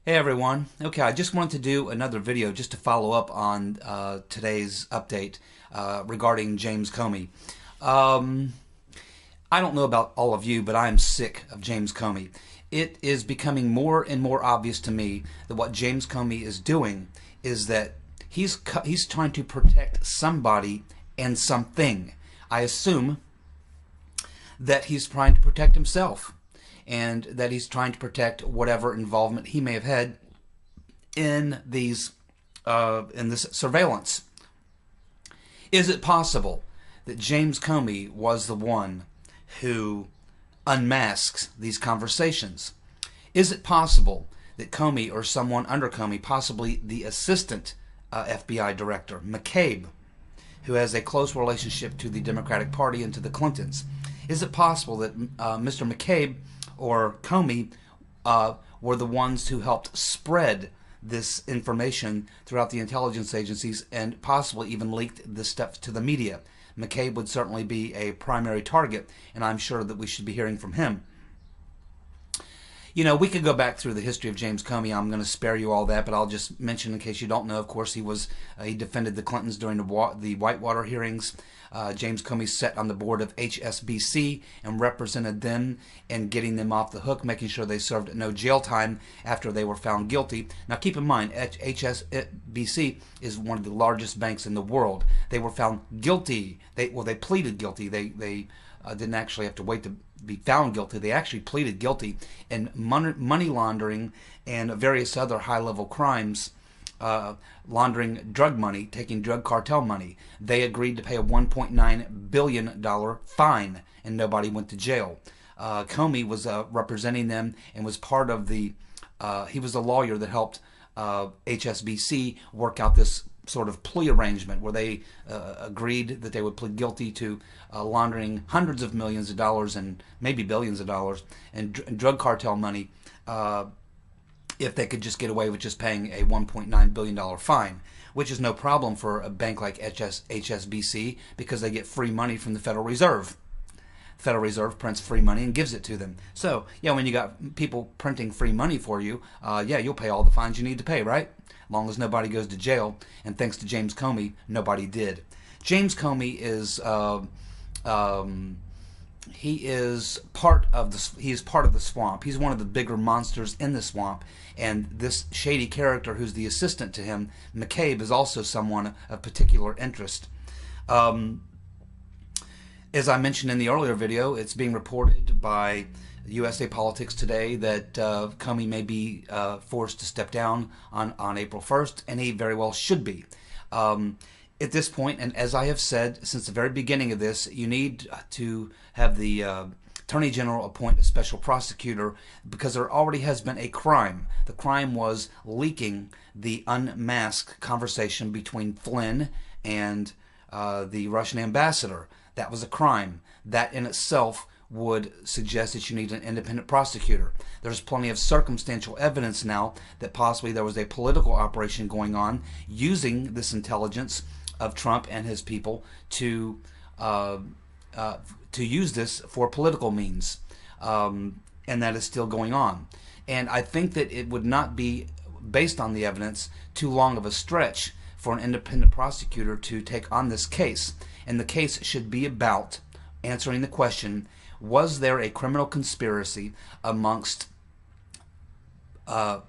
Hey everyone. Okay, I just wanted to do another video just to follow up on today's update regarding James Comey. I don't know about all of you, but I am sick of James Comey. It is becoming more and more obvious to me that what James Comey is doing is that he's trying to protect somebody and something. I assume that he's trying to protect himself, and that he's trying to protect whatever involvement he may have had in these in this surveillance. Is it possible that James Comey was the one who unmasks these conversations? Is it possible that Comey or someone under Comey, possibly the assistant FBI director, McCabe, who has a close relationship to the Democratic Party and to the Clintons, is it possible that Mr. McCabe or Comey were the ones who helped spread this information throughout the intelligence agencies and possibly even leaked this stuff to the media? McCabe would certainly be a primary target, and I'm sure that we should be hearing from him. You know, we could go back through the history of James Comey. I'm going to spare you all that, but I'll just mention, in case you don't know, of course, he defended the Clintons during the Whitewater hearings. James Comey sat on the board of HSBC and represented them in getting them off the hook, making sure they served no jail time after they were found guilty. Now, keep in mind, HSBC is one of the largest banks in the world. They were found guilty. They pleaded guilty. They didn't actually have to wait to be found guilty. They actually pleaded guilty in money laundering and various other high-level crimes, laundering drug money, taking drug cartel money. They agreed to pay a $1.9 billion fine, and nobody went to jail. Comey was representing them and was part of the, he was a lawyer that helped HSBC work out this sort of plea arrangement where they agreed that they would plead guilty to laundering hundreds of millions of dollars and maybe billions of dollars and drug cartel money if they could just get away with just paying a $1.9 billion fine, which is no problem for a bank like HSBC because they get free money from the Federal Reserve. The Federal Reserve prints free money and gives it to them. So, yeah, when you got people printing free money for you, yeah, you'll pay all the fines you need to pay, right? As long as nobody goes to jail. And thanks to James Comey, nobody did. James Comey is he is part of the swamp. He's one of the bigger monsters in the swamp, and this shady character who's the assistant to him, McCabe, is also someone of particular interest. As I mentioned in the earlier video, it's being reported by USA Politics Today that Comey may be forced to step down on April 1st, and he very well should be. At this point, and as I have said since the very beginning of this, you need to have the Attorney General appoint a special prosecutor because there already has been a crime. The crime was leaking the unmasked conversation between Flynn and the Russian ambassador. That was a crime. That in itself would suggest that you need an independent prosecutor. There's plenty of circumstantial evidence now that possibly there was a political operation going on using this intelligence of Trump and his people to use this for political means, and that is still going on. And I think that it would not be, based on the evidence, too long of a stretch for an independent prosecutor to take on this case. And the case should be about answering the question, was there a criminal conspiracy amongst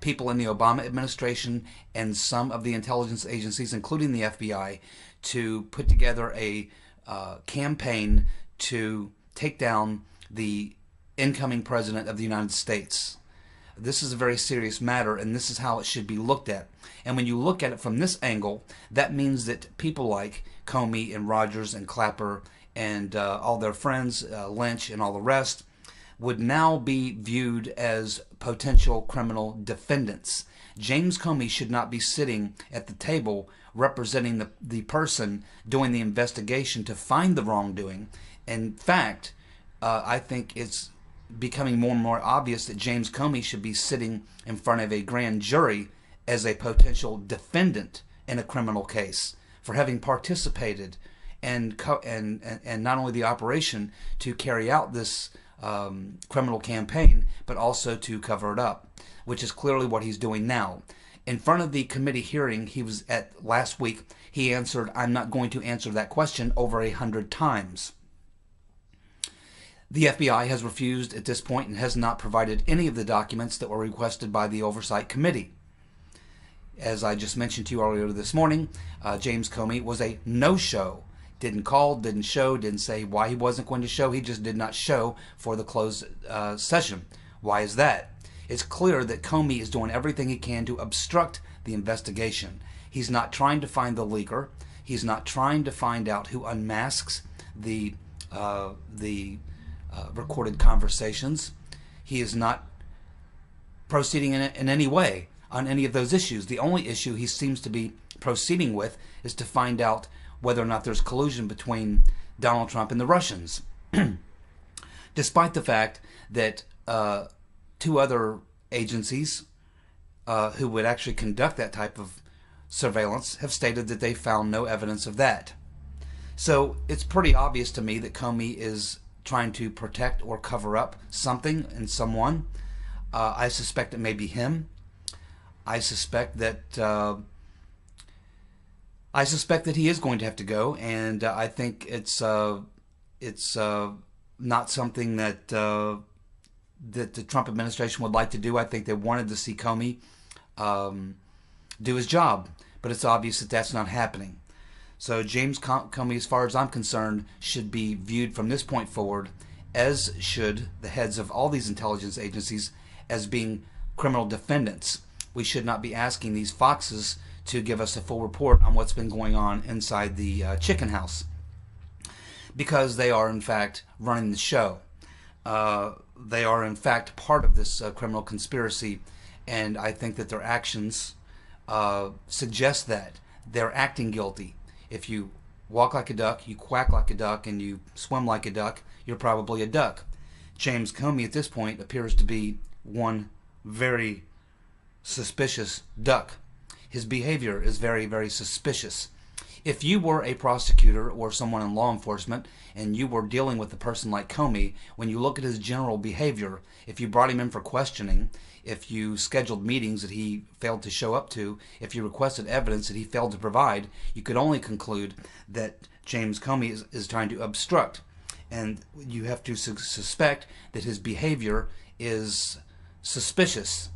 people in the Obama administration and some of the intelligence agencies, including the FBI, to put together a campaign to take down the incoming president of the United States? This is a very serious matter, and this is how it should be looked at. And when you look at it from this angle, that means that people like Comey and Rogers and Clapper and all their friends, Lynch and all the rest, would now be viewed as potential criminal defendants. James Comey should not be sitting at the table representing the person doing the investigation to find the wrongdoing. In fact, I think it's becoming more and more obvious that James Comey should be sitting in front of a grand jury as a potential defendant in a criminal case for having participated and not only the operation to carry out this criminal campaign, but also to cover it up. which is clearly what he's doing now. In front of the committee hearing he was at last week, he answered, "I'm not going to answer that question," over 100 times. The FBI has refused at this point and has not provided any of the documents that were requested by the Oversight Committee. As I just mentioned to you earlier this morning, James Comey was a no-show. Didn't call, didn't show, didn't say why he wasn't going to show. He just did not show for the closed session. Why is that? It's clear that Comey is doing everything he can to obstruct the investigation. He's not trying to find the leaker. He's not trying to find out who unmasks the recorded conversations. He is not proceeding in any way on any of those issues. The only issue he seems to be proceeding with is to find out whether or not there's collusion between Donald Trump and the Russians. Despite the fact that two other agencies who would actually conduct that type of surveillance have stated that they found no evidence of that. So it's pretty obvious to me that Comey is trying to protect or cover up something and someone. I suspect it may be him. I suspect that he is going to have to go, and I think it's not something that that the Trump administration would like to do. I think they wanted to see Comey do his job, but it's obvious that that's not happening. So James Comey, as far as I'm concerned, should be viewed from this point forward, as should the heads of all these intelligence agencies, as being criminal defendants. We should not be asking these foxes to give us a full report on what's been going on inside the chicken house, because they are in fact running the show. They are in fact part of this criminal conspiracy, and I think that their actions suggest that they're acting guilty. If you walk like a duck, you quack like a duck, and you swim like a duck, you're probably a duck. James Comey at this point appears to be one very suspicious duck. His behavior is very, very suspicious. If you were a prosecutor or someone in law enforcement and you were dealing with a person like Comey, when you look at his general behavior, if you brought him in for questioning, if you scheduled meetings that he failed to show up to, if you requested evidence that he failed to provide, you could only conclude that James Comey is trying to obstruct. And you have to suspect that his behavior is suspicious.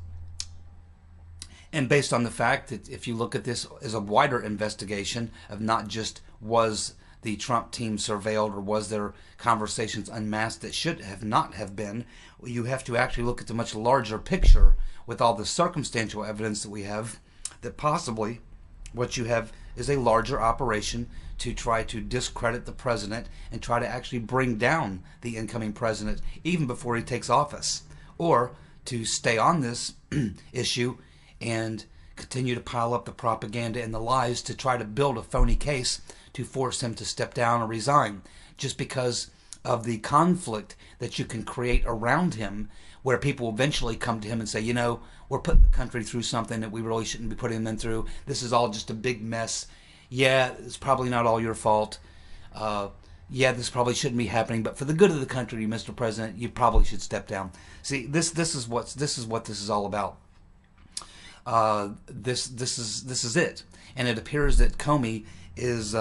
And based on the fact that if you look at this as a wider investigation of not just was the Trump team surveilled or was there conversations unmasked that should have not have been, you have to actually look at the much larger picture with all the circumstantial evidence that we have, that possibly what you have is a larger operation to try to discredit the president and try to actually bring down the incoming president even before he takes office, or to stay on this issue and continue to pile up the propaganda and the lies to try to build a phony case to force him to step down or resign, just because of the conflict that you can create around him, where people eventually come to him and say, you know, we're putting the country through something that we really shouldn't be putting them through. This is all just a big mess. Yeah, it's probably not all your fault. Yeah, this probably shouldn't be happening, but for the good of the country, Mr. President, you probably should step down. See, this is what this is all about. This is it, and it appears that Comey is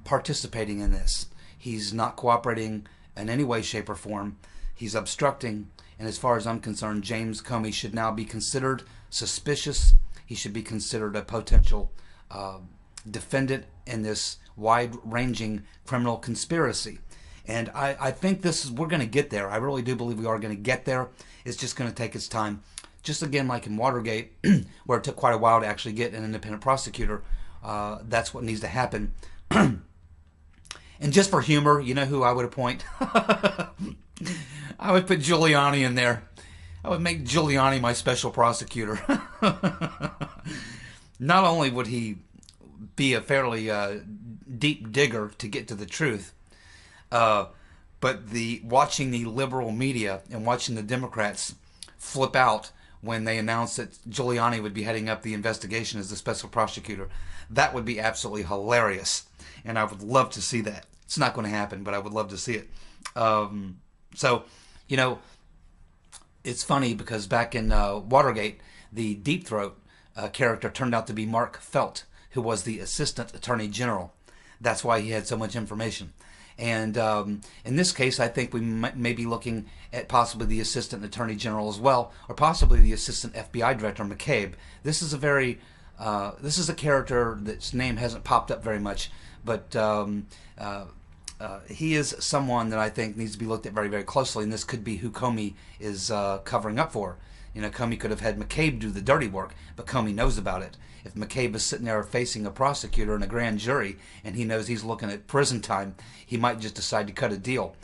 participating in this. He's not cooperating in any way, shape, or form. He's obstructing, and as far as I'm concerned, James Comey should now be considered suspicious. He should be considered a potential defendant in this wide-ranging criminal conspiracy. And I think we're going to get there. I really do believe we are going to get there. It's just going to take its time. Just again, like in Watergate, where it took quite a while to actually get an independent prosecutor, that's what needs to happen. And just for humor, you know who I would appoint? I would put Giuliani in there. I would make Giuliani my special prosecutor. Not only would he be a fairly deep digger to get to the truth, but watching the liberal media and watching the Democrats flip out when they announced that Giuliani would be heading up the investigation as the special prosecutor, that would be absolutely hilarious. And I would love to see that. It's not going to happen, but I would love to see it. So, you know, It's funny because back in Watergate, the Deep Throat character turned out to be Mark Felt, who was the Assistant Attorney General. That's why he had so much information. And in this case, I think we may be looking at possibly the Assistant Attorney General as well, or possibly the Assistant FBI Director, McCabe. This is a this is a character that's name hasn't popped up very much, but he is someone that I think needs to be looked at very, very closely, and this could be who Comey is covering up for. You know, Comey could have had McCabe do the dirty work, but Comey knows about it. If McCabe is sitting there facing a prosecutor and a grand jury, and he knows he's looking at prison time, he might just decide to cut a deal.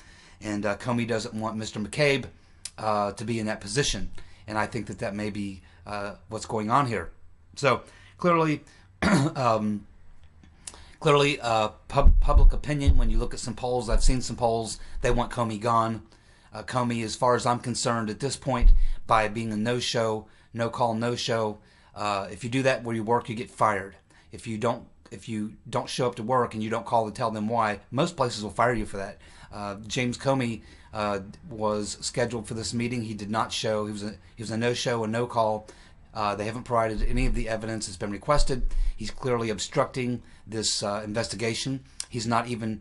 And Comey doesn't want Mr. McCabe to be in that position, and I think that that may be what's going on here. So clearly, public opinion, when you look at some polls, I've seen some polls, they want Comey gone. Comey, as far as I'm concerned at this point, by being a no-show, no-call, no-show, if you do that where you work, you get fired. If you don't show up to work and you don't call to tell them why, most places will fire you for that. James Comey was scheduled for this meeting. He did not show. He was a no-show, a no-call. They haven't provided any of the evidence that's been requested. He's clearly obstructing this investigation. He's not even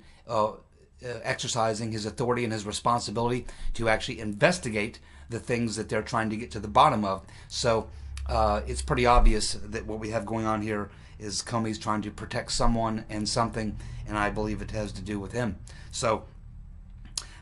exercising his authority and his responsibility to actually investigate the things that they're trying to get to the bottom of. So it's pretty obvious that what we have going on here is Comey's trying to protect someone and something, and I believe it has to do with him. So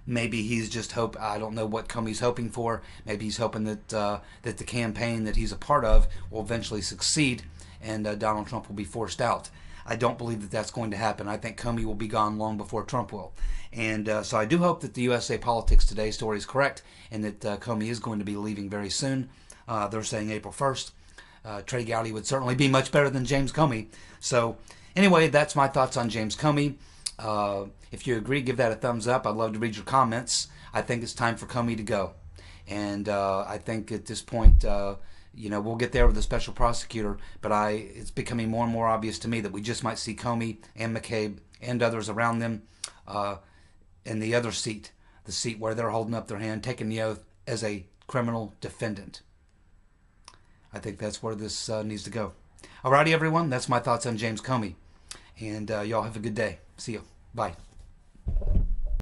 maybe he's just I don't know what Comey's hoping for. Maybe he's hoping that that the campaign that he's a part of will eventually succeed, and Donald Trump will be forced out. I don't believe that that's going to happen. I think Comey will be gone long before Trump will. And so I do hope that the USA Politics Today story is correct, and that Comey is going to be leaving very soon. They're saying April 1st. Trey Gowdy would certainly be much better than James Comey. So anyway, that's my thoughts on James Comey. If you agree, give that a thumbs up. I'd love to read your comments. I think it's time for Comey to go. And I think at this point, you know, we'll get there with the special prosecutor, but it's becoming more and more obvious to me that we just might see Comey and McCabe and others around them in the other seat, the seat where they're holding up their hand, taking the oath as a criminal defendant. I think that's where this needs to go. Alrighty, everyone, that's my thoughts on James Comey. And y'all have a good day. See you. Bye.